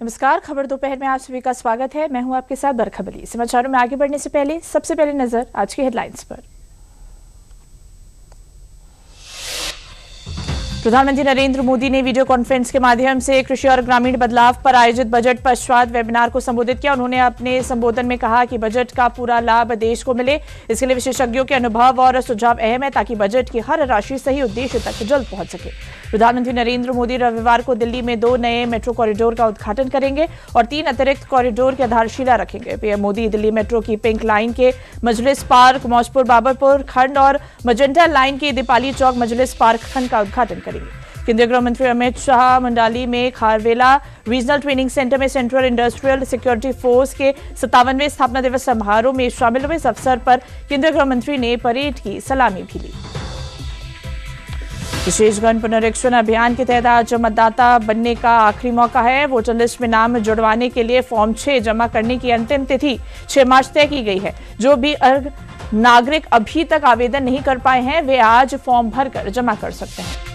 नमस्कार, खबर दोपहर में आप सभी का स्वागत है। मैं हूं आपके साथ बरखबली। समाचारों में आगे बढ़ने से पहले सबसे पहले नजर आज की हेडलाइंस पर। प्रधानमंत्री नरेंद्र मोदी ने वीडियो कॉन्फ्रेंस के माध्यम से कृषि और ग्रामीण बदलाव पर आयोजित बजट पश्चात वेबिनार को संबोधित किया। उन्होंने अपने संबोधन में कहा कि बजट का पूरा लाभ देश को मिले, इसके लिए विशेषज्ञों के अनुभव और सुझाव अहम है ताकि बजट की हर राशि सही उद्देश्य तक जल्द पहुंच सके। प्रधानमंत्री नरेंद्र मोदी रविवार को दिल्ली में 2 नए मेट्रो कॉरिडोर का उद्घाटन करेंगे और 3 अतिरिक्त कॉरिडोर की आधारशिला रखेंगे। पीएम मोदी दिल्ली मेट्रो की पिंक लाइन के मजलिस पार्क मौजपुर बाबरपुर खंड और मजेंटा लाइन के दीपाली चौक मजलिस पार्क खंड का उद्घाटन करेंगे। केंद्रीय गृह मंत्री अमित शाह मंडाली में खारवेला रीजनल ट्रेनिंग सेंटर में सेंट्रल इंडस्ट्रियल सिक्योरिटी फोर्स के 57वें स्थापना दिवस समारोह में शामिल हुए। इस अवसर पर केंद्रीय गृह मंत्री ने परेड की सलामी भी ली। विशेष गण पुनरीक्षण अभियान के तहत आज मतदाता बनने का आखिरी मौका है। वोटर लिस्ट में नाम जुड़वाने के लिए फॉर्म 6 जमा करने की अंतिम तिथि 6 मार्च तय की गई है। जो भी नागरिक अभी तक आवेदन नहीं कर पाए हैं वे आज फॉर्म भरकर जमा कर सकते हैं।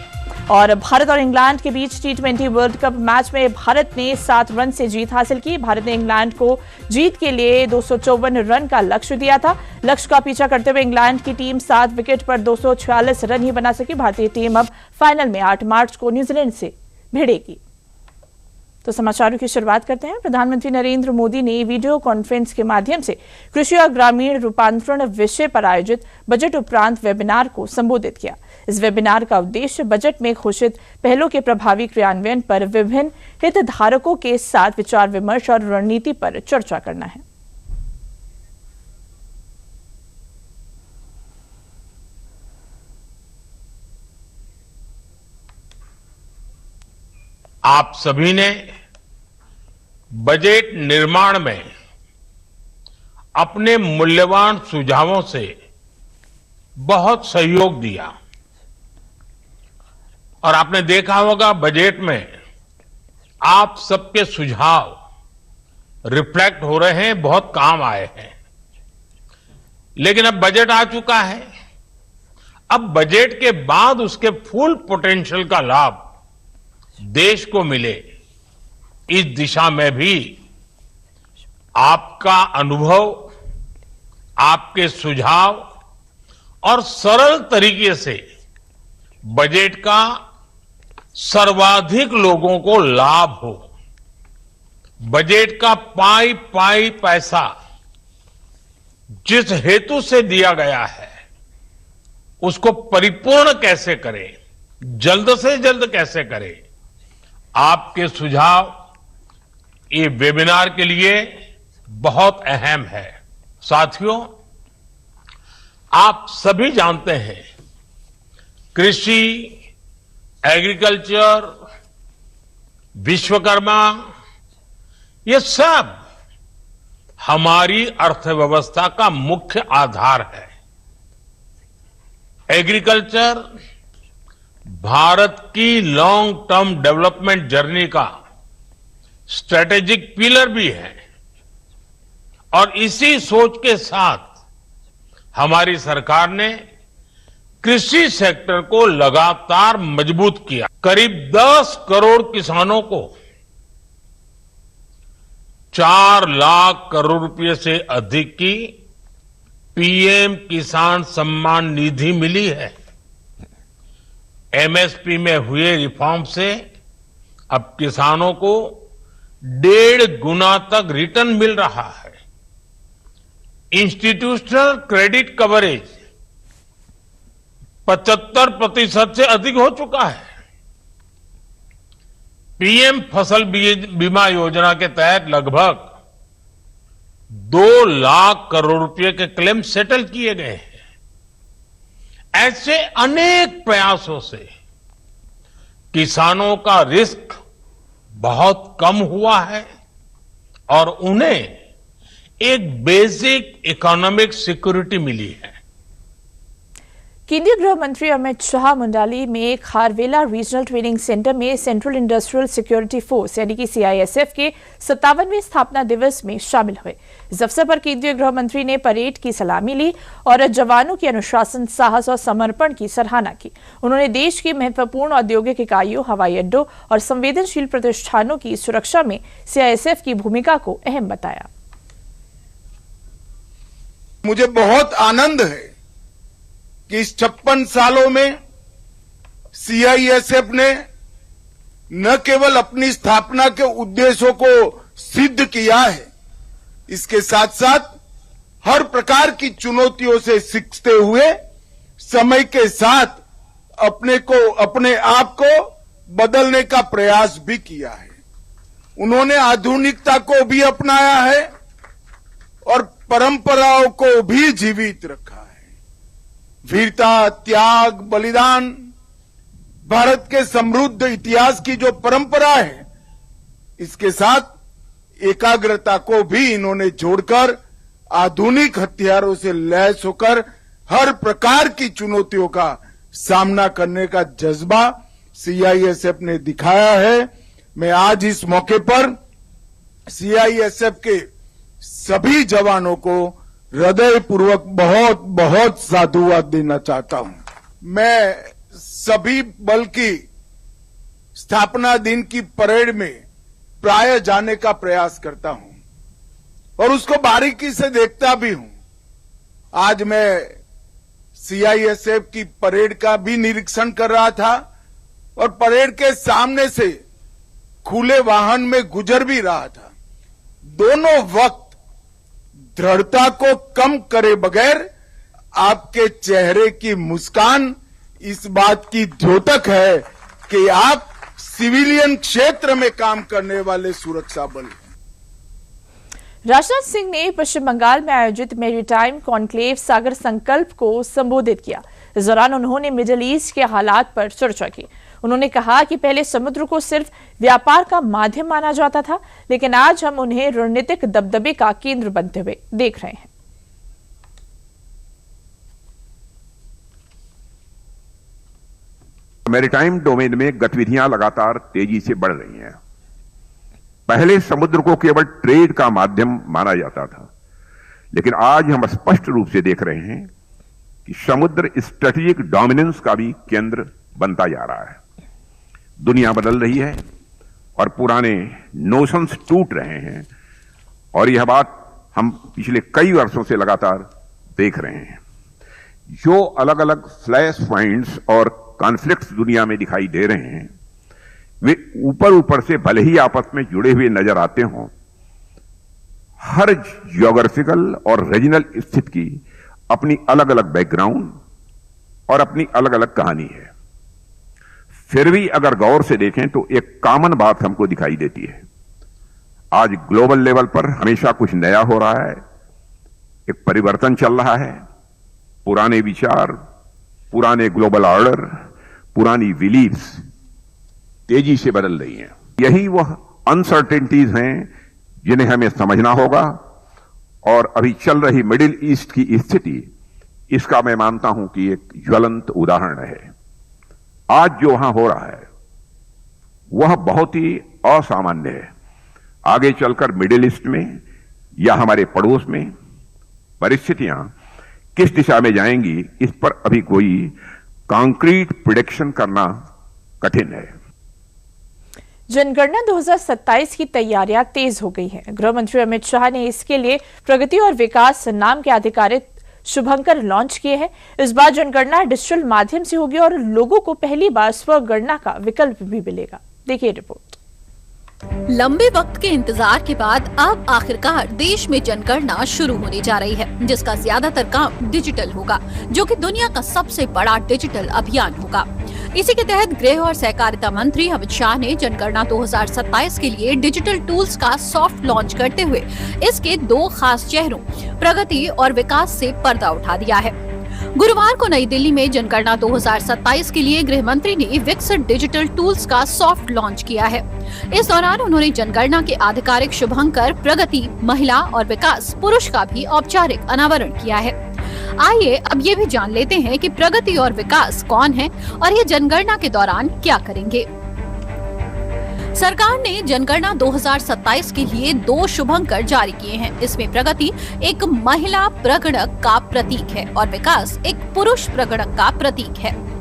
और भारत और इंग्लैंड के बीच T20 वर्ल्ड कप मैच में भारत ने 7 रन से जीत हासिल की। भारत ने इंग्लैंड को जीत के लिए 254 रन का लक्ष्य दिया था। लक्ष्य का पीछा करते हुए इंग्लैंड की टीम 7 विकेट पर 246 रन ही बना सकी। भारतीय टीम अब फाइनल में 8 मार्च को न्यूजीलैंड से भिड़ेगी। तो समाचारों की शुरुआत करते हैं। प्रधानमंत्री नरेंद्र मोदी ने वीडियो कॉन्फ्रेंस के माध्यम से कृषि और ग्रामीण रूपांतरण विषय पर आयोजित बजट उपरांत वेबिनार को संबोधित किया। इस वेबिनार का उद्देश्य बजट में घोषित पहलों के प्रभावी क्रियान्वयन पर विभिन्न हितधारकों के साथ विचार विमर्श और रणनीति पर चर्चा करना है। आप सभी ने बजट निर्माण में अपने मूल्यवान सुझावों से बहुत सहयोग दिया और आपने देखा होगा बजट में आप सबके सुझाव रिफ्लेक्ट हो रहे हैं, बहुत काम आए हैं। लेकिन अब बजट आ चुका है। अब बजट के बाद उसके फुल पोटेंशियल का लाभ देश को मिले, इस दिशा में भी आपका अनुभव, आपके सुझाव और सरल तरीके से बजट का सर्वाधिक लोगों को लाभ हो, बजट का पाई पाई पैसा जिस हेतु से दिया गया है उसको परिपूर्ण कैसे करें, जल्द से जल्द कैसे करें, आपके सुझाव ये वेबिनार के लिए बहुत अहम है। साथियों, आप सभी जानते हैं कृषि, एग्रीकल्चर, विश्वकर्मा, ये सब हमारी अर्थव्यवस्था का मुख्य आधार है। एग्रीकल्चर भारत की लॉन्ग टर्म डेवलपमेंट जर्नी का स्ट्रेटेजिक पिलर भी है और इसी सोच के साथ हमारी सरकार ने कृषि सेक्टर को लगातार मजबूत किया। करीब 10 करोड़ किसानों को 4 लाख करोड़ रुपए से अधिक की पीएम किसान सम्मान निधि मिली है। एमएसपी में हुए रिफॉर्म से अब किसानों को 1.5 गुना तक रिटर्न मिल रहा है। इंस्टीट्यूशनल क्रेडिट कवरेज 75% से अधिक हो चुका है। पीएम फसल बीमा योजना के तहत लगभग 2 लाख करोड़ रुपए के क्लेम सेटल किए गए हैं। ऐसे अनेक प्रयासों से किसानों का रिस्क बहुत कम हुआ है और उन्हें एक बेसिक इकोनॉमिक सिक्योरिटी मिली है। केंद्रीय गृह मंत्री अमित शाह मंडाली में खारवेला रीजनल ट्रेनिंग सेंटर में सेंट्रल इंडस्ट्रियल सिक्योरिटी फोर्स यानी कि सीआईएसएफ के 57वें स्थापना दिवस में शामिल हुए। इस अवसर पर केंद्रीय गृह मंत्री ने परेड की सलामी ली और जवानों के अनुशासन, साहस और समर्पण की सराहना की। उन्होंने देश की महत्वपूर्ण औद्योगिक इकाइयों, हवाई अड्डों और संवेदनशील प्रतिष्ठानों की सुरक्षा में सीआईएसएफ की भूमिका को अहम बताया। मुझे बहुत आनंद है कि इस 56 सालों में सीआईएसएफ ने न केवल अपनी स्थापना के उद्देश्यों को सिद्ध किया है, इसके साथ साथ हर प्रकार की चुनौतियों से सीखते हुए समय के साथ अपने आप को बदलने का प्रयास भी किया है। उन्होंने आधुनिकता को भी अपनाया है और परंपराओं को भी जीवित रखा है। वीरता, त्याग, बलिदान, भारत के समृद्ध इतिहास की जो परंपरा है, इसके साथ एकाग्रता को भी इन्होंने जोड़कर आधुनिक हथियारों से लैस होकर हर प्रकार की चुनौतियों का सामना करने का जज्बा सीआईएसएफ ने दिखाया है। मैं आज इस मौके पर सीआईएसएफ के सभी जवानों को हृदयपूर्वक बहुत बहुत साधुवाद देना चाहता हूं। मैं सभी बल की स्थापना दिन की परेड में प्राय जाने का प्रयास करता हूं और उसको बारीकी से देखता भी हूं। आज मैं सीआईएसएफ की परेड का भी निरीक्षण कर रहा था और परेड के सामने से खुले वाहन में गुजर भी रहा था। दोनों वक्त दृढ़ता को कम करे बगैर आपके चेहरे की मुस्कान इस बात की द्योतक है कि आप सिविलियन क्षेत्र में काम करने वाले सुरक्षा बल हैं। राजनाथ सिंह ने पश्चिम बंगाल में आयोजित मैरीटाइम कॉन्क्लेव सागर संकल्प को संबोधित किया। इस दौरान उन्होंने मिडिल ईस्ट के हालात पर चर्चा की। उन्होंने कहा कि पहले समुद्र को सिर्फ व्यापार का माध्यम माना जाता था, लेकिन आज हम उन्हें रणनीतिक दबदबे का केंद्र बनते हुए देख रहे हैं। मैरीटाइम डोमेन में गतिविधियां लगातार तेजी से बढ़ रही हैं। पहले समुद्र को केवल ट्रेड का माध्यम माना जाता था, लेकिन आज हम स्पष्ट रूप से देख रहे हैं कि समुद्र स्ट्रेटेजिक डोमिनेंस का भी केंद्र बनता जा रहा है। दुनिया बदल रही है और पुराने नोशंस टूट रहे हैं और यह बात हम पिछले कई वर्षों से लगातार देख रहे हैं। जो अलग अलग फ्लैश पॉइंट्स और कॉन्फ्लिक्ट्स दुनिया में दिखाई दे रहे हैं, वे ऊपर से भले ही आपस में जुड़े हुए नजर आते हों, हर ज्योग्राफिकल और रीजनल स्थिति की अपनी अलग अलग बैकग्राउंड और अपनी अलग अलग कहानी है। फिर भी अगर गौर से देखें तो एक कॉमन बात हमको दिखाई देती है। आज ग्लोबल लेवल पर हमेशा कुछ नया हो रहा है, एक परिवर्तन चल रहा है। पुराने विचार, पुराने ग्लोबल ऑर्डर, पुरानी बिलीफ्स तेजी से बदल रही हैं। यही वह अनसर्टेनिटीज हैं जिन्हें हमें समझना होगा और अभी चल रही मिडिल ईस्ट की स्थिति इसका मैं मानता हूं कि एक ज्वलंत उदाहरण है। आज जो वहां हो रहा है वह बहुत ही असामान्य है। आगे चलकर मिडिल ईस्ट में या हमारे पड़ोस में परिस्थितियां किस दिशा में जाएंगी, इस पर अभी कोई कॉन्क्रीट प्रेडिक्शन करना कठिन है। जनगणना 2027 की तैयारियां तेज हो गई हैं। गृह मंत्री अमित शाह ने इसके लिए प्रगति और विकास नाम के आधिकारिक शुभंकर लॉन्च किए हैं। इस बार जनगणना डिजिटल माध्यम से होगी और लोगों को पहली बार स्वगणना का विकल्प भी मिलेगा। देखिए रिपोर्ट। लंबे वक्त के इंतजार के बाद अब आखिरकार देश में जनगणना शुरू होने जा रही है, जिसका ज्यादातर काम डिजिटल होगा, जो कि दुनिया का सबसे बड़ा डिजिटल अभियान होगा। इसी के तहत गृह और सहकारिता मंत्री अमित शाह ने जनगणना 2027 के लिए डिजिटल टूल्स का सॉफ्ट लॉन्च करते हुए इसके 2 खास चेहरों प्रगति और विकास से पर्दा उठा दिया है। गुरुवार को नई दिल्ली में जनगणना 2027 के लिए गृह मंत्री ने विकसित डिजिटल टूल्स का सॉफ्ट लॉन्च किया है। इस दौरान उन्होंने जनगणना के आधिकारिक शुभंकर प्रगति, महिला और विकास पुरुष का भी औपचारिक अनावरण किया है। आइए अब ये भी जान लेते हैं कि प्रगति और विकास कौन है और ये जनगणना के दौरान क्या करेंगे। सरकार ने जनगणना 2027 के लिए 2 शुभंकर जारी किए हैं। इसमें प्रगति एक महिला प्रगणक का प्रतीक है और विकास एक पुरुष प्रगणक का प्रतीक है।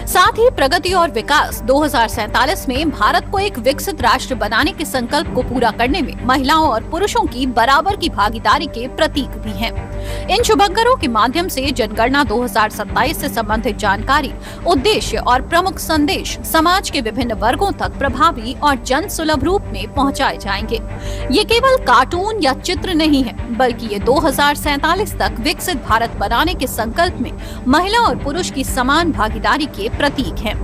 साथ ही प्रगति और विकास 2047 में भारत को एक विकसित राष्ट्र बनाने के संकल्प को पूरा करने में महिलाओं और पुरुषों की बराबर की भागीदारी के प्रतीक भी हैं। इन शुभंकरों के माध्यम से जनगणना 2027 से संबंधित जानकारी, उद्देश्य और प्रमुख संदेश समाज के विभिन्न वर्गों तक प्रभावी और जन सुलभ रूप में पहुंचाए जाएंगे। ये केवल कार्टून या चित्र नहीं है, बल्कि ये 2047 तक विकसित भारत बनाने के संकल्प में महिला और पुरुष की समान भागीदारी के प्रतीक हैं।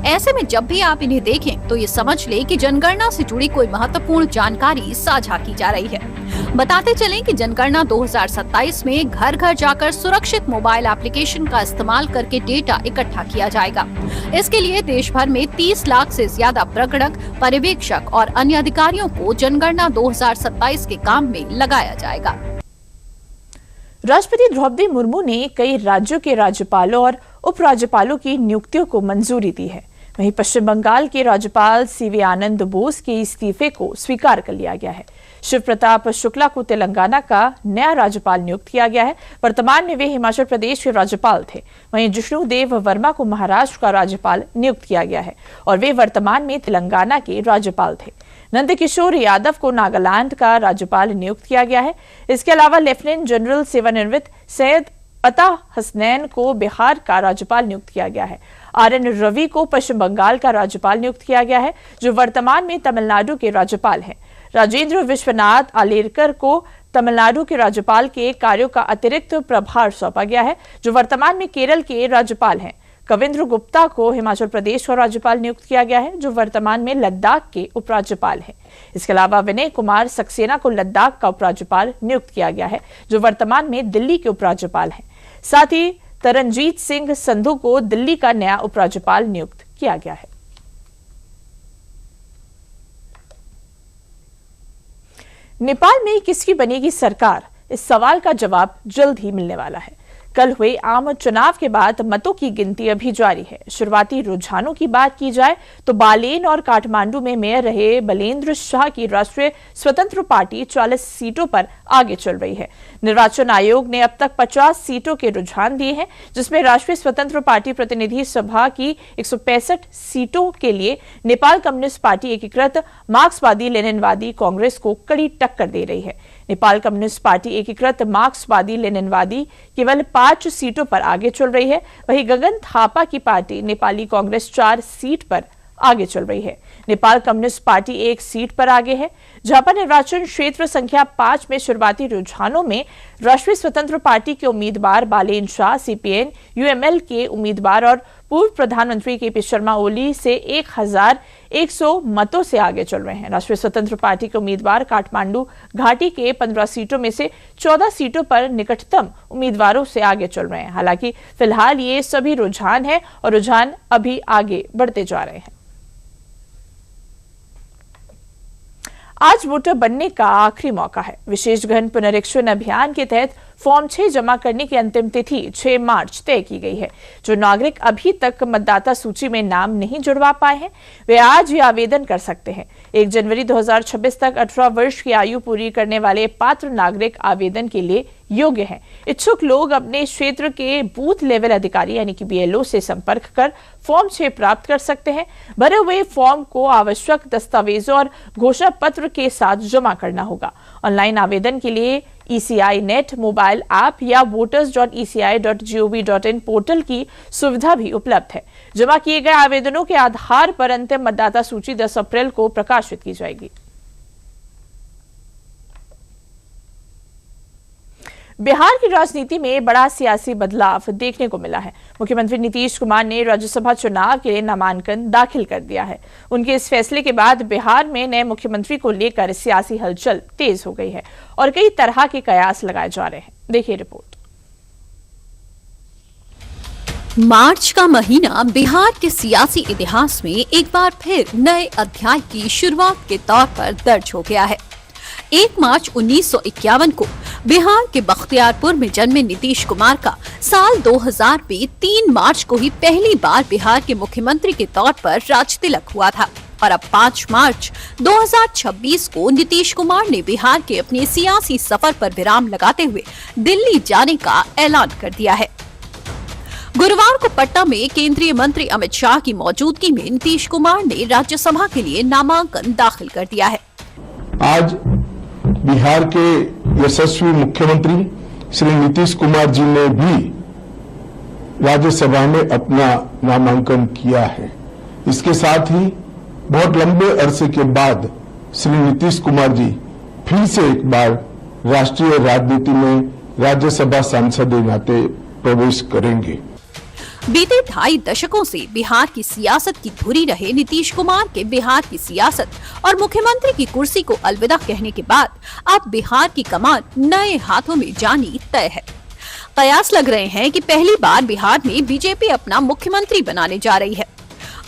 ऐसे में जब भी आप इन्हें देखें तो ये समझ ले कि जनगणना से जुड़ी कोई महत्वपूर्ण जानकारी साझा की जा रही है। बताते चलें कि जनगणना 2027 में घर घर जाकर सुरक्षित मोबाइल एप्लीकेशन का इस्तेमाल करके डेटा इकट्ठा किया जाएगा। इसके लिए देश भर में 30 लाख से ज्यादा प्रगणक, पर्यवेक्षक और अन्य अधिकारियों को जनगणना 2027 के काम में लगाया जाएगा। राष्ट्रपति द्रौपदी मुर्मू ने कई राज्यों के राज्यपालों और उपराज्यपालों की नियुक्तियों को मंजूरी दी है। वहीं पश्चिम बंगाल के राज्यपाल सीवी आनंद बोस के इस्तीफे को स्वीकार कर लिया गया है। शिव प्रताप शुक्ला को तेलंगाना का नया राज्यपाल नियुक्त किया गया है। वर्तमान में वे हिमाचल प्रदेश के राज्यपाल थे। वहीं जिष्णु देव वर्मा को महाराष्ट्र का राज्यपाल नियुक्त किया गया है और वे वर्तमान में तेलंगाना के राज्यपाल थे। नंदकिशोर यादव को नागालैंड का राज्यपाल नियुक्त किया गया है। इसके अलावा लेफ्टिनेंट जनरल सेवानिवृत्त सैयद अता हसनैन को बिहार का राज्यपाल नियुक्त किया गया है। RN रवि को पश्चिम बंगाल का राज्यपाल नियुक्त किया गया है, जो वर्तमान में तमिलनाडु के राज्यपाल हैं। राजेंद्र विश्वनाथ आलेरकर को तमिलनाडु के राज्यपाल के कार्यों का अतिरिक्त प्रभार सौंपा गया है, जो वर्तमान में केरल के राज्यपाल हैं। कविंद्र गुप्ता को हिमाचल प्रदेश का राज्यपाल नियुक्त किया गया है, जो वर्तमान में लद्दाख के उपराज्यपाल हैं। इसके अलावा विनय कुमार सक्सेना को लद्दाख का उपराज्यपाल नियुक्त किया गया है, जो वर्तमान में दिल्ली के उपराज्यपाल हैं। साथ ही तरनजीत सिंह संधू को दिल्ली का नया उपराज्यपाल नियुक्त किया गया है। नेपाल में किसकी बनेगी सरकार, इस सवाल का जवाब जल्द ही मिलने वाला है। कल हुए आम चुनाव के बाद मतों की गिनती अभी जारी है। शुरुआती रुझानों की बात की जाए तो बालेन और काठमांडू में मेयर रहे बलेंद्र शाह की राष्ट्रीय स्वतंत्र पार्टी 40 सीटों पर आगे चल रही है। निर्वाचन आयोग ने अब तक 50 सीटों के रुझान दिए हैं, जिसमें राष्ट्रीय स्वतंत्र पार्टी प्रतिनिधि सभा की 165 सीटों के लिए नेपाल कम्युनिस्ट पार्टी एकीकृत मार्क्सवादी लेनिनवादी कांग्रेस को कड़ी टक्कर दे रही है। नेपाल कम्युनिस्ट पार्टी एकीकृत मार्क्सवादी लेनिनवादी केवल 5 सीटों पर आगे चल रही है। वहीं गगन थापा की पार्टी नेपाली कांग्रेस 4 सीट पर आगे चल रही है। नेपाल कम्युनिस्ट पार्टी 1 सीट पर आगे है। झापा निर्वाचन क्षेत्र संख्या 5 में शुरुआती रुझानों में राष्ट्रीय स्वतंत्र पार्टी के उम्मीदवार बालेन शाह CPN UML के उम्मीदवार और पूर्व प्रधानमंत्री KP शर्मा ओली से 1100 मतों से आगे चल रहे हैं। राष्ट्रीय स्वतंत्र पार्टी के उम्मीदवार काठमांडू घाटी के 15 सीटों में से 14 सीटों पर निकटतम उम्मीदवारों से आगे चल रहे हैं। हालांकि फिलहाल ये सभी रुझान है और रुझान अभी आगे बढ़ते जा रहे हैं। आज वोटर बनने का आखिरी मौका है। विशेष गहन पुनरीक्षण अभियान के तहत फॉर्म 6 जमा करने की अंतिम तिथि 6 मार्च तय की गई है। जो नागरिक अभी तक मतदाता सूची में नाम नहीं जुड़वा पाए हैं, वे आज ये आवेदन कर सकते हैं। 1 जनवरी 2026 तक 18 वर्ष की आयु पूरी करने वाले पात्र नागरिक आवेदन के लिए योग्य हैं। इच्छुक लोग अपने क्षेत्र के बूथ लेवल अधिकारी यानी कि BLO से संपर्क कर फॉर्म 6 प्राप्त कर सकते हैं। भरे हुए फॉर्म को आवश्यक दस्तावेजों और घोषणा पत्र के साथ जमा करना होगा। ऑनलाइन आवेदन के लिए ECI नेट मोबाइल ऐप या voters.eci.gov.in पोर्टल की सुविधा भी उपलब्ध है। जमा किए गए आवेदनों के आधार पर अंतिम मतदाता सूची 10 अप्रैल को प्रकाशित की जाएगी। बिहार की राजनीति में बड़ा सियासी बदलाव देखने को मिला है। मुख्यमंत्री नीतीश कुमार ने राज्यसभा चुनाव के लिए नामांकन दाखिल कर दिया है। उनके इस फैसले के बाद बिहार में नए मुख्यमंत्री को लेकर सियासी हलचल तेज हो गई है और कई तरह के कयास लगाए जा रहे हैं। देखिए रिपोर्ट। मार्च का महीना बिहार के सियासी इतिहास में एक बार फिर नए अध्याय की शुरुआत के तौर पर दर्ज हो गया है। 1 मार्च 1951 को बिहार के बख्तियारपुर में जन्मे नीतीश कुमार का साल 2000 में 3 मार्च को ही पहली बार बिहार के मुख्यमंत्री के तौर पर राज तिलक हुआ था और अब 5 मार्च 2026 को नीतीश कुमार ने बिहार के अपने सियासी सफर पर विराम लगाते हुए दिल्ली जाने का ऐलान कर दिया है। गुरुवार को पटना में केंद्रीय मंत्री अमित शाह की मौजूदगी में नीतीश कुमार ने राज्यसभा के लिए नामांकन दाखिल कर दिया है। आज बिहार के यशस्वी मुख्यमंत्री श्री नीतीश कुमार जी ने भी राज्यसभा में अपना नामांकन किया है। इसके साथ ही बहुत लंबे अरसे के बाद श्री नीतीश कुमार जी फिर से एक बार राष्ट्रीय राजनीति में राज्यसभा सांसद के नाते प्रवेश करेंगे। बीते 2.5 दशकों से बिहार की सियासत की धुरी रहे नीतीश कुमार के बिहार की सियासत और मुख्यमंत्री की कुर्सी को अलविदा कहने के बाद अब बिहार की कमान नए हाथों में जानी तय है। कयास लग रहे हैं कि पहली बार बिहार में बीजेपी अपना मुख्यमंत्री बनाने जा रही है।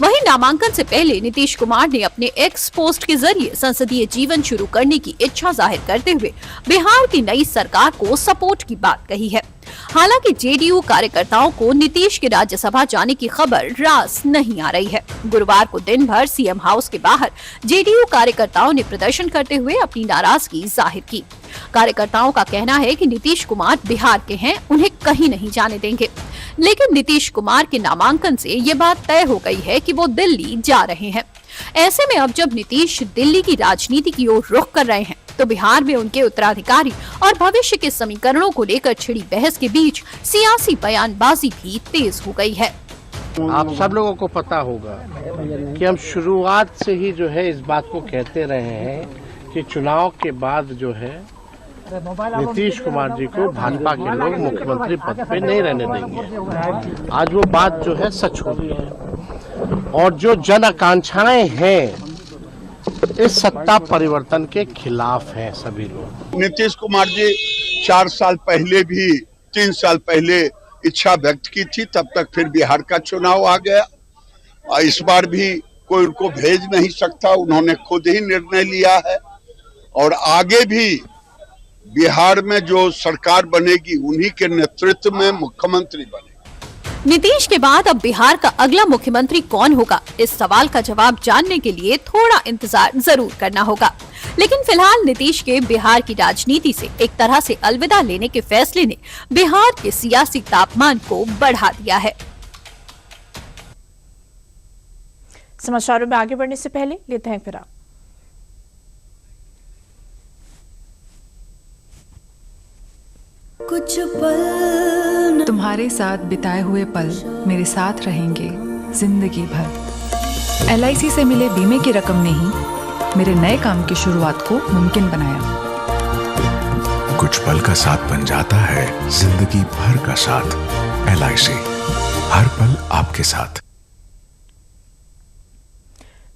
वहीं नामांकन से पहले नीतीश कुमार ने अपने एक्स पोस्ट के जरिए संसदीय जीवन शुरू करने की इच्छा जाहिर करते हुए बिहार की नई सरकार को सपोर्ट की बात कही है। हालांकि जेडीयू कार्यकर्ताओं को नीतीश के राज्यसभा जाने की खबर रास नहीं आ रही है। गुरुवार को दिन भर सीएम हाउस के बाहर जेडीयू कार्यकर्ताओं ने प्रदर्शन करते हुए अपनी नाराजगी जाहिर की। कार्यकर्ताओं का कहना है कि नीतीश कुमार बिहार के हैं, उन्हें कहीं नहीं जाने देंगे। लेकिन नीतीश कुमार के नामांकन से ये बात तय हो गई है कि वो दिल्ली जा रहे हैं। ऐसे में अब जब नीतीश दिल्ली की राजनीति की ओर रुख कर रहे हैं तो बिहार में उनके उत्तराधिकारी और भविष्य के समीकरणों को लेकर छिड़ी बहस के बीच सियासी बयानबाजी भी तेज हो गई है। आप सब लोगों को पता होगा कि हम शुरुआत से ही जो है इस बात को कहते रहे हैं कि चुनाव के बाद जो है नीतीश कुमार जी को भाजपा के लोग मुख्यमंत्री पद पे नहीं रहने देंगे। आज वो बात जो है सच हो गई है और जो जन आकांक्षाएं हैं इस सत्ता परिवर्तन के खिलाफ है सभी लोग। नीतीश कुमार जी 4 साल पहले भी 3 साल पहले इच्छा व्यक्त की थी, तब तक फिर बिहार का चुनाव आ गया और इस बार भी कोई उनको भेज नहीं सकता। उन्होंने खुद ही निर्णय लिया है और आगे भी बिहार में जो सरकार बनेगी उन्हीं के नेतृत्व में मुख्यमंत्री बनेगी। नीतीश के बाद अब बिहार का अगला मुख्यमंत्री कौन होगा, इस सवाल का जवाब जानने के लिए थोड़ा इंतजार जरूर करना होगा। लेकिन फिलहाल नीतीश के बिहार की राजनीति से एक तरह से अलविदा लेने के फैसले ने बिहार के सियासी तापमान को बढ़ा दिया है। समाचारों में आगे बढ़ने से पहले लेते हैं फिर कुछ पल तुम्हारे साथ बिताए हुए पल मेरे साथ रहेंगे जिंदगी भर। LIC से मिले बीमे की रकम ने ही मेरे नए काम की शुरुआत को मुमकिन बनाया। कुछ पल का साथ बन जाता है जिंदगी भर का साथ। LIC हर पल आपके साथ।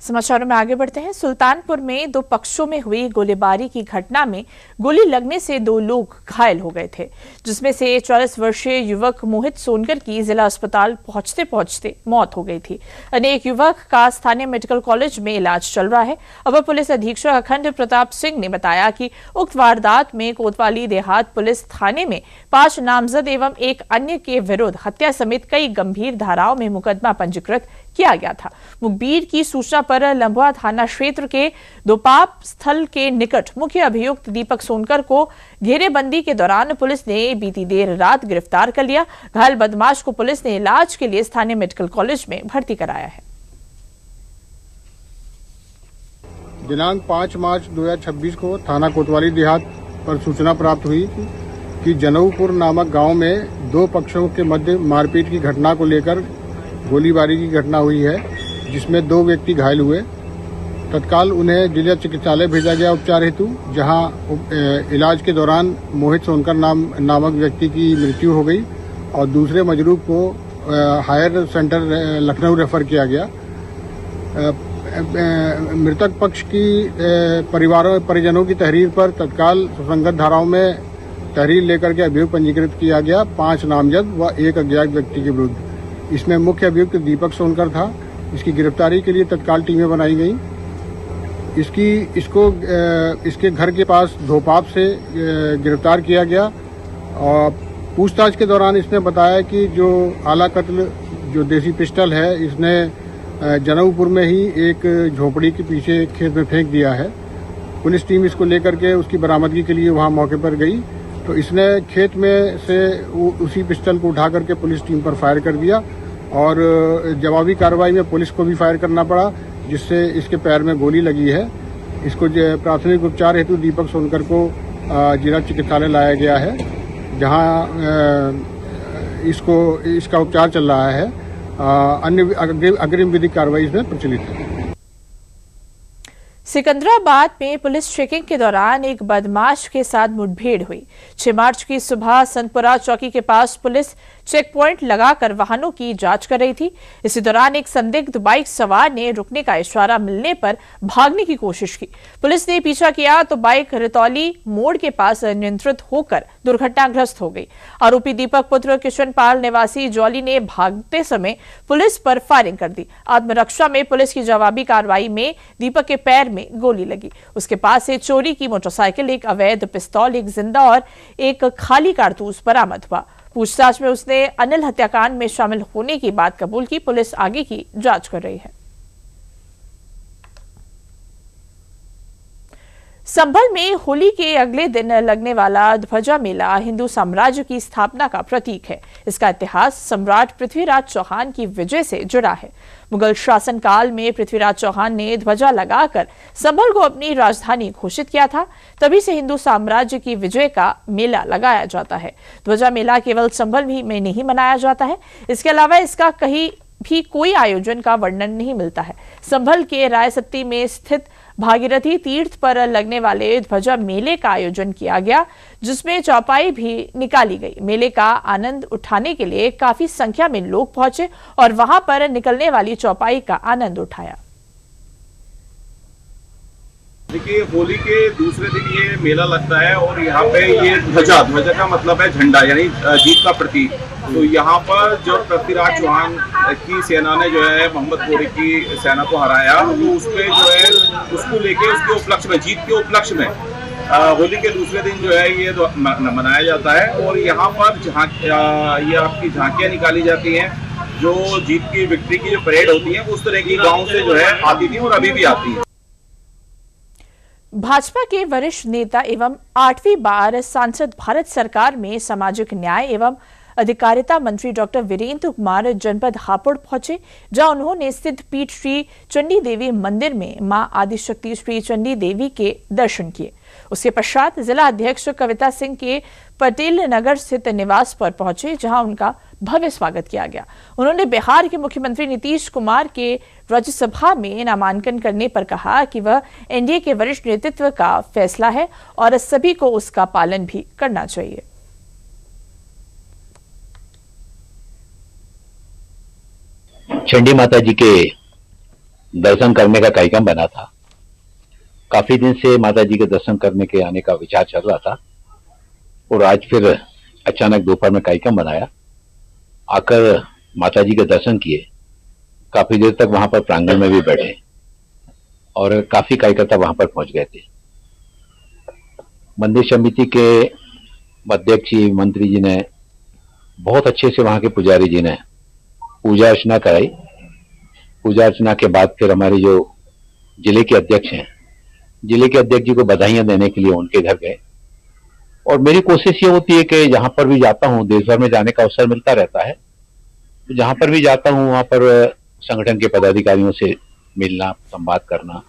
समाचारों में आगे बढ़ते हैं। सुल्तानपुर में 2 पक्षों में हुई गोलीबारी की घटना में गोली लगने से 2 लोग घायल हो गए थे, जिसमें से 44 वर्षीय युवक मोहित सोनकर की जिला अस्पताल पहुंचते पहुंचते मौत हो गई थी। अनेक युवक का स्थानीय मेडिकल कॉलेज में इलाज चल रहा है। अपर पुलिस अधीक्षक अखंड प्रताप सिंह ने बताया कि उक्त वारदात में कोतवाली देहात पुलिस थाने में 5 नामजद एवं एक अन्य के विरुद्ध हत्या समेत कई गंभीर धाराओं में मुकदमा पंजीकृत किया गया था। मुखबिर की सूचना पर लंबुआ थाना क्षेत्र के दोपाप स्थल के निकट मुख्य अभियुक्त दीपक सोनकर को घेरेबंदी के दौरान पुलिस ने बीती देर रात गिरफ्तार कर लिया। घायल बदमाश को पुलिस ने इलाज के लिए स्थानीय मेडिकल कॉलेज में भर्ती कराया है। दिनांक 5 मार्च 2026 को थाना कोतवाली देहात पर सूचना प्राप्त हुई कि जनऊपुर नामक गांव में 2 पक्षों के मध्य मारपीट की घटना को लेकर गोलीबारी की घटना हुई है, जिसमें 2 व्यक्ति घायल हुए। तत्काल उन्हें जिला चिकित्सालय भेजा गया उपचार हेतु, जहां इलाज के दौरान मोहित सोनकर नामक व्यक्ति की मृत्यु हो गई और दूसरे मजरूब को हायर सेंटर लखनऊ रेफर किया गया। मृतक पक्ष की परिजनों की तहरीर पर तत्काल सुसंगत धाराओं में तहरीर लेकर के अभियोग पंजीकृत किया गया 5 नामजद व 1 अज्ञात व्यक्ति के विरुद्ध। इसमें मुख्य अभियुक्त दीपक सोनकर था। इसकी गिरफ्तारी के लिए तत्काल टीमें बनाई गई। इसके घर के पास धोपाप से गिरफ्तार किया गया और पूछताछ के दौरान इसने बताया कि जो आला कत्ल जो देसी पिस्टल है इसने जनकपुर में ही एक झोपड़ी के पीछे खेत में फेंक दिया है। पुलिस टीम इसको लेकर के उसकी बरामदगी के लिए वहां मौके पर गई तो इसने खेत में से उसी पिस्टल को उठा करके पुलिस टीम पर फायर कर दिया और जवाबी कार्रवाई में पुलिस को भी फायर करना पड़ा जिससे इसके पैर में गोली लगी है। इसको प्राथमिक उपचार हेतु दीपक सोनकर को जिला चिकित्सालय लाया गया है जहां इसका उपचार चल रहा है। अन्य अग्रिम विधिक कार्रवाई इसमें प्रचलित है। सिकंदराबाद में पुलिस चेकिंग के दौरान एक बदमाश के साथ मुठभेड़ हुई। 6 मार्च की सुबह संतपुरा चौकी के पास पुलिस चेक पॉइंट लगाकर वाहनों की जांच कर रही थी। इसी दौरान एक संदिग्ध बाइक सवार ने रुकने का इशारा मिलने पर भागने की कोशिश की। पुलिस ने पीछा किया तो बाइक रितौली मोड़ के पास अनियंत्रित होकर दुर्घटनाग्रस्त हो गई। आरोपी दीपक पुत्र किशन पाल निवासी जौली ने भागते समय पुलिस पर फायरिंग कर दी। आत्मरक्षा में पुलिस की जवाबी कार्रवाई में दीपक के पैर में गोली लगी। उसके पास से चोरी की मोटरसाइकिल, एक अवैध पिस्तौल, एक जिंदा और एक खाली कारतूस बरामद हुआ। पूछताछ में उसने अनिल हत्याकांड में शामिल होने की बात कबूल की। पुलिस आगे की जांच कर रही है। संभल में होली के अगले दिन लगने वाला ध्वजा मेला हिंदू साम्राज्य की स्थापना का प्रतीक है। इसका इतिहास सम्राट पृथ्वीराज चौहान की विजय से जुड़ा है। मुगल शासन काल में पृथ्वीराज चौहान ने ध्वजा लगाकर संभल को अपनी राजधानी घोषित किया था। तभी से हिंदू साम्राज्य की विजय का मेला लगाया जाता है। ध्वजा मेला केवल संभल में नहीं मनाया जाता है, इसके अलावा इसका कहीं भी कोई आयोजन का वर्णन नहीं मिलता है। संभल के रायसत्ती में स्थित भागीरथी तीर्थ पर लगने वाले ध्वजा मेले का आयोजन किया गया, जिसमें चौपाई भी निकाली गई। मेले का आनंद उठाने के लिए काफी संख्या में लोग पहुंचे और वहां पर निकलने वाली चौपाई का आनंद उठाया। देखिए, होली के दूसरे दिन ये मेला लगता है और यहाँ पे ये ध्वजा का मतलब है झंडा, यानी जीत का प्रतीक। तो यहाँ पर जब पृथ्वीराज चौहान की सेना ने जो है मोहम्मद घोरी की सेना को हराया, तो उसपे जो है उसको लेके उसके उपलक्ष्य में, जीत के उपलक्ष्य में होली के दूसरे दिन जो है ये मनाया जाता है। और यहाँ पर ये आपकी झांकियाँ निकाली जाती हैं, जो जीत की विक्ट्री की जो परेड होती है उस तरह की गाँव से जो है आती थी और अभी भी आती है। भाजपा के वरिष्ठ नेता एवं 8वीं बार सांसद भारत सरकार में सामाजिक न्याय एवं अधिकारिता मंत्री डॉक्टर वीरेंद्र कुमार जनपद हापुड़ पहुंचे, जहां उन्होंने स्थित पीठ श्री चंडी देवी मंदिर में मां आदिशक्ति श्री चंडी देवी के दर्शन किए। उसके पश्चात जिला अध्यक्ष कविता सिंह के पटेल नगर स्थित निवास पर पहुंचे, जहां उनका भव्य स्वागत किया गया। उन्होंने बिहार के मुख्यमंत्री नीतीश कुमार के राज्यसभा में नामांकन करने पर कहा कि वह एनडीए के वरिष्ठ नेतृत्व का फैसला है और सभी को उसका पालन भी करना चाहिए। चंडी माता जी के दर्शन करने का कार्यक्रम बना था। काफी दिन से माता जी के दर्शन करने के आने का विचार चल रहा था और आज फिर अचानक दोपहर में कार्यक्रम बनाया। आकर माता जी के दर्शन किए। काफी देर तक वहां पर प्रांगण में भी बैठे और काफी कार्यकर्ता वहां पर पहुंच गए थे। मंदिर समिति के अध्यक्ष जी, मंत्री जी ने बहुत अच्छे से, वहां के पुजारी जी ने पूजा अर्चना कराई। पूजा अर्चना के बाद फिर हमारे जो जिले के अध्यक्ष हैं, जिले के अध्यक्ष जी को बधाइयां देने के लिए उनके घर गए। और मेरी कोशिश ये होती है कि जहां पर भी जाता हूं, देश भर में जाने का अवसर मिलता रहता है, तो जहां पर भी जाता हूं वहां पर संगठन के पदाधिकारियों से मिलना, संवाद करना,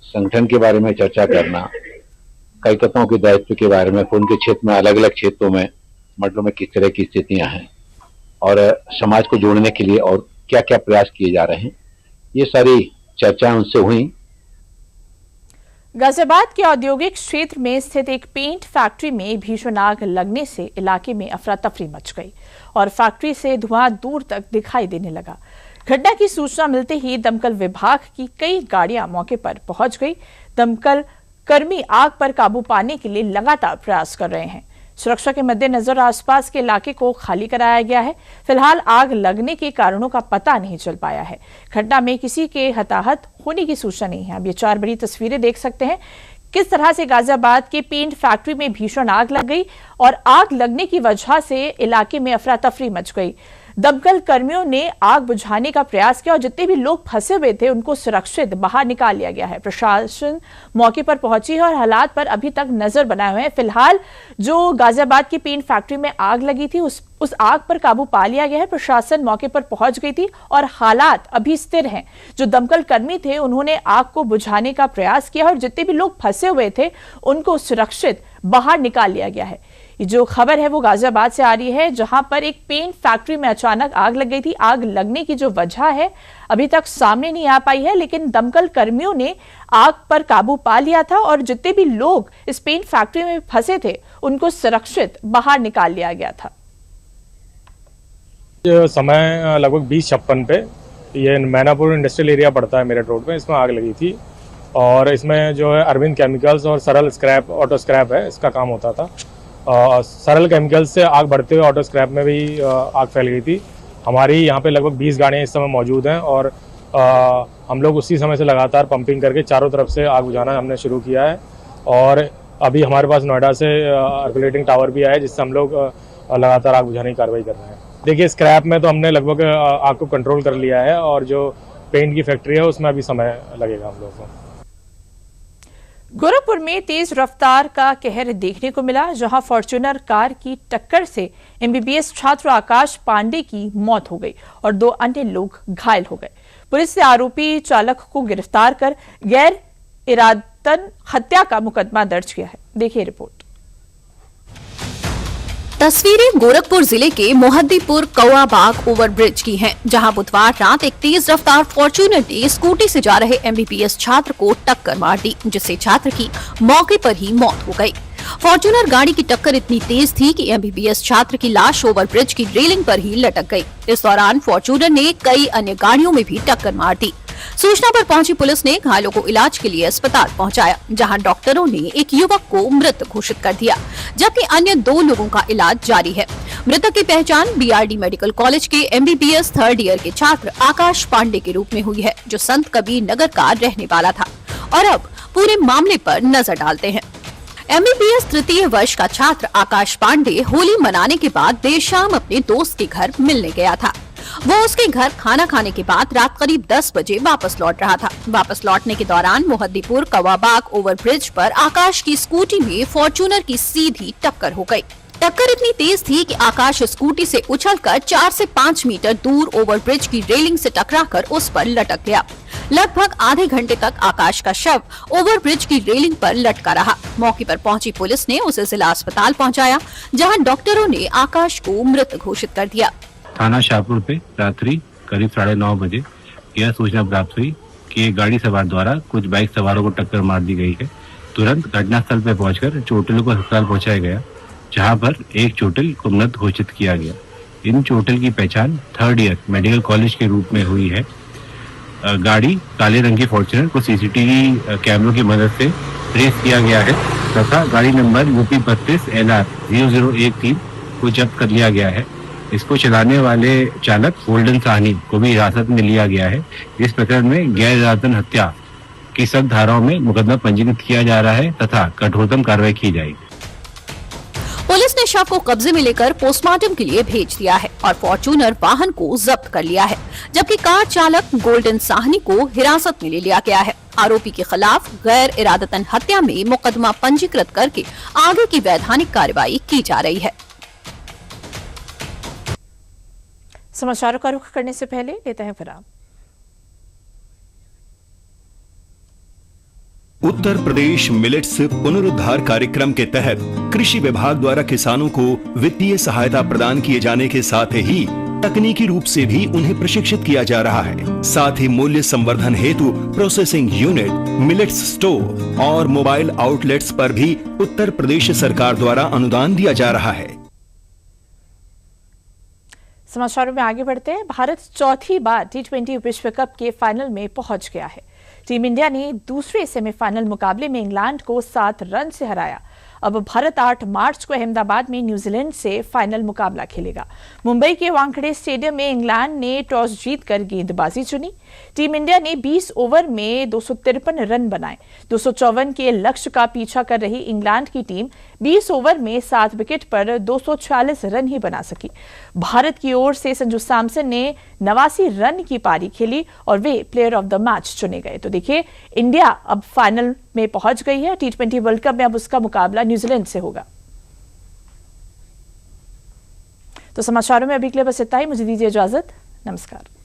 संगठन के बारे में चर्चा करना, कार्यकर्ताओं के दायित्व के बारे में, उनके क्षेत्र में, अलग अलग क्षेत्रों में, मंडलों में किस तरह की स्थितियां हैं और समाज को जोड़ने के लिए और क्या क्या प्रयास किए जा रहे हैं, ये सारी चर्चाएं उनसे हुई। गाजियाबाद के औद्योगिक क्षेत्र में स्थित एक पेंट फैक्ट्री में भीषण आग लगने से इलाके में अफरा तफरी मच गई और फैक्ट्री से धुआं दूर तक दिखाई देने लगा। घटना की सूचना मिलते ही दमकल विभाग की कई गाड़ियां मौके पर पहुंच गई। दमकल कर्मी आग पर काबू पाने के लिए लगातार प्रयास कर रहे हैं। सुरक्षा के मद्देनजर आसपास के इलाके को खाली कराया गया है। फिलहाल आग लगने के कारणों का पता नहीं चल पाया है। घटना में किसी के हताहत होने की सूचना नहीं है। अब ये 4 बड़ी तस्वीरें देख सकते हैं किस तरह से गाजियाबाद के पेंट फैक्ट्री में भीषण आग लग गई और आग लगने की वजह से इलाके में अफरा तफरी मच गई। दमकल कर्मियों ने आग बुझाने का प्रयास किया और जितने भी लोग फंसे हुए थे उनको सुरक्षित बाहर निकाल लिया गया है। प्रशासन मौके पर पहुंची है और हालात पर अभी तक नजर बनाए हुए हैं। फिलहाल जो गाजियाबाद की पेंट फैक्ट्री में आग लगी थी उस आग पर काबू पा लिया गया है। प्रशासन मौके पर पहुंच गई थी और हालात अभी स्थिर हैं। जो दमकल कर्मी थे उन्होंने आग को बुझाने का प्रयास किया और जितने भी लोग फंसे हुए थे उनको सुरक्षित बाहर निकाल लिया गया है। ये जो खबर है वो गाजियाबाद से आ रही है, जहां पर एक पेंट फैक्ट्री में अचानक आग लग गई थी। आग लगने की जो वजह है अभी तक सामने नहीं आ पाई है, लेकिन दमकल कर्मियों ने आग पर काबू पा लिया था और जितने भी लोग इस पेंट फैक्ट्री में फंसे थे उनको सुरक्षित बाहर निकाल लिया गया था। समय लगभग 20:56 पे ये मैनापुर इंडस्ट्रियल एरिया पड़ता है मेरठ रोड पे, इसमें आग लगी थी और इसमें जो है अरविंद केमिकल्स और सरल स्क्रैप ऑटो स्क्रैप है, इसका काम होता था। सरल केमिकल्स से आग बढ़ते हुए ऑटो स्क्रैप में भी आग फैल गई थी। हमारी यहाँ पे लगभग 20 गाड़ियाँ इस समय मौजूद हैं और हम लोग उसी समय से लगातार पंपिंग करके चारों तरफ से आग बुझाना हमने शुरू किया है। और अभी हमारे पास नोएडा से रेगुलेटिंग टावर भी आया है जिससे हम लोग लगातार आग बुझाने की कार्रवाई कर रहे हैं। देखिए, स्क्रैप में तो हमने लगभग आग को कंट्रोल कर लिया है और जो पेंट की फैक्ट्री है उसमें अभी समय लगेगा हम लोगों को। गोरखपुर में तेज रफ्तार का कहर देखने को मिला, जहां फॉर्च्यूनर कार की टक्कर से एमबीबीएस छात्र आकाश पांडे की मौत हो गई और 2 अन्य लोग घायल हो गए। पुलिस ने आरोपी चालक को गिरफ्तार कर गैर इरादतन हत्या का मुकदमा दर्ज किया है। देखिए रिपोर्ट। तस्वीरें गोरखपुर जिले के मोहद्दीपुर कौआबाग ओवरब्रिज की हैं, जहां बुधवार रात एक तेज रफ्तार फॉर्च्यूनर ने स्कूटी से जा रहे एमबीबीएस छात्र को टक्कर मार दी, जिससे छात्र की मौके पर ही मौत हो गई। फॉर्च्यूनर गाड़ी की टक्कर इतनी तेज थी कि एमबीबीएस छात्र की लाश ओवरब्रिज की रेलिंग पर ही लटक गई। इस दौरान फॉर्च्यूनर ने कई अन्य गाड़ियों में भी टक्कर मार दी। सूचना पर पहुंची पुलिस ने घायलों को इलाज के लिए अस्पताल पहुंचाया, जहां डॉक्टरों ने एक युवक को मृत घोषित कर दिया, जबकि अन्य 2 लोगों का इलाज जारी है। मृतक की पहचान बीआरडी मेडिकल कॉलेज के एमबीबीएस 3rd ईयर के छात्र आकाश पांडे के रूप में हुई है, जो संत कबीर नगर का रहने वाला था। और अब पूरे मामले पर नजर डालते हैं। एमबीबीएस 3य वर्ष का छात्र आकाश पांडे होली मनाने के बाद देर शाम अपने दोस्त के घर मिलने गया था। वो उसके घर खाना खाने के बाद रात करीब 10 बजे वापस लौट रहा था। वापस लौटने के दौरान मोहद्दीपुर कौआबाग ओवरब्रिज पर आकाश की स्कूटी में फॉर्च्यूनर की सीधी टक्कर हो गई। टक्कर इतनी तेज थी कि आकाश स्कूटी से उछलकर 4 से 5 मीटर दूर ओवरब्रिज की रेलिंग से टकराकर उस पर लटक गया। लगभग आधे घंटे तक आकाश का शव ओवरब्रिज की रेलिंग पर लटका रहा। मौके पर पहुंची पुलिस ने उसे जिला अस्पताल पहुंचाया, जहां डॉक्टरों ने आकाश को मृत घोषित कर दिया। थाना शाहपुर पे रात्रि करीब 9:30 बजे यह सूचना प्राप्त हुई कि एक गाड़ी सवार द्वारा कुछ बाइक सवारों को टक्कर मार दी गई है। तुरंत घटनास्थल पर पहुंचकर चोटिलों को अस्पताल पहुंचाया गया, जहां पर एक चोटिल को मृत घोषित किया गया। इन चोटिल की पहचान 3rd ईयर मेडिकल कॉलेज के रूप में हुई है। गाड़ी काले रंग की फॉर्च्यूनर को सीसीटीवी कैमरों की मदद से ट्रेस किया गया है तथा गाड़ी नंबर UP 32 LR 0013 को जब्त कर लिया गया है। इसको चलाने वाले चालक गोल्डन साहनी को भी हिरासत में लिया गया है। इस प्रकरण में गैर इरादतन हत्या की सख्त धाराओं में मुकदमा पंजीकृत किया जा रहा है तथा कठोरतम कार्रवाई की जाएगी। पुलिस ने शव को कब्जे में लेकर पोस्टमार्टम के लिए भेज दिया है और फॉर्च्यूनर वाहन को जब्त कर लिया है, जबकि कार चालक गोल्डन साहनी को हिरासत में ले लिया गया है। आरोपी के खिलाफ गैर इरादतन हत्या में मुकदमा पंजीकृत करके आगे की वैधानिक कार्रवाई की जा रही है। समाचारों का रुख करने से पहले लेते हैं विराम। उत्तर प्रदेश मिलेट्स पुनरुद्धार कार्यक्रम के तहत कृषि विभाग द्वारा किसानों को वित्तीय सहायता प्रदान किए जाने के साथ ही तकनीकी रूप से भी उन्हें प्रशिक्षित किया जा रहा है। साथ ही मूल्य संवर्धन हेतु प्रोसेसिंग यूनिट, मिलेट्स स्टोर और मोबाइल आउटलेट्स पर भी उत्तर प्रदेश सरकार द्वारा अनुदान दिया जा रहा है। समाचारों में आगे बढ़ते हैं। भारत चौथी बार T20 विश्व कप के फाइनल में पहुंच गया है। टीम इंडिया ने दूसरे सेमीफाइनल मुकाबले में इंग्लैंड को 7 रन से हराया। अब भारत 8 मार्च को अहमदाबाद में न्यूजीलैंड से फाइनल मुकाबला खेलेगा। मुंबई के वानखेड़े स्टेडियम में इंग्लैंड ने टॉस जीतकर गेंदबाजी चुनी। टीम इंडिया ने 20 ओवर में 253 रन बनाए। 254 के लक्ष्य का पीछा कर रही इंग्लैंड की टीम 20 ओवर में 7 विकेट पर 246 रन ही बना सकी। भारत की ओर से संजू सैमसन ने 89 रन की पारी खेली और वे प्लेयर ऑफ द मैच चुने गए। तो देखिए, इंडिया अब फाइनल में पहुंच गई है। T20 वर्ल्ड कप में अब उसका मुकाबला न्यूजीलैंड से होगा। तो समाचारों में अभी के लिए बस इतना ही। मुझे दीजिए इजाजत। नमस्कार।